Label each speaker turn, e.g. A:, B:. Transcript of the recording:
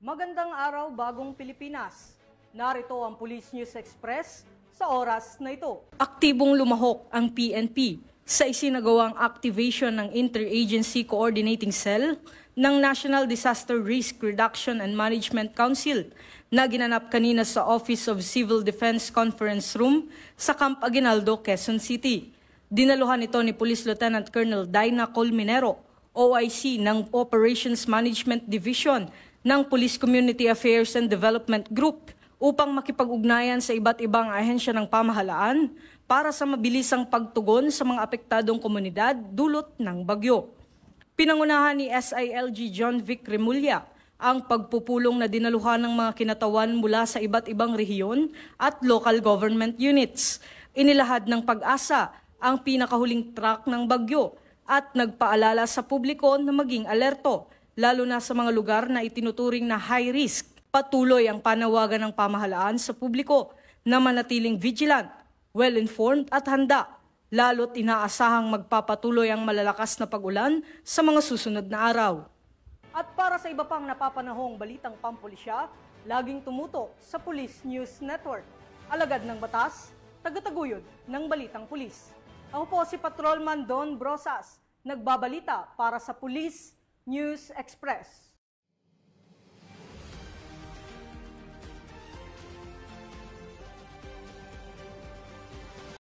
A: Magandang araw, bagong Pilipinas. Narito ang Police News Express sa oras na ito. Aktibong lumahok ang PNP sa isinagawang activation ng Interagency Coordinating Cell ng National Disaster Risk Reduction and Management Council na ginanap kanina sa Office of Civil Defense Conference Room sa Camp Aguinaldo, Quezon City. Dinaluhan ito ni Police Lieutenant Colonel Daina Colmenero, OIC ng Operations Management Division ng Police Community Affairs and Development Group upang makipag-ugnayan sa iba't ibang ahensya ng pamahalaan para sa mabilisang pagtugon sa mga apektadong komunidad dulot ng bagyo. Pinangunahan ni SILG John Vic Remulla ang pagpupulong na dinaluhan ng mga kinatawan mula sa iba't ibang rehiyon at local government units. Inilahad ng Pag-asa ang pinakahuling track ng bagyo at nagpaalala sa publiko na maging alerto, lalo na sa mga lugar na itinuturing na high risk. Patuloy ang panawagan ng pamahalaan sa publiko na manatiling vigilant, well-informed at handa, lalo't inaasahang magpapatuloy ang malalakas na pag-ulan sa mga susunod na araw. At para sa iba pang napapanahong balitang pampulisya, laging tumutok sa Police News Network. Alagad ng batas, tagataguyod ng balitang pulis. Ako po si Patrolman Don Brosas, nagbabalita para sa Police News Express.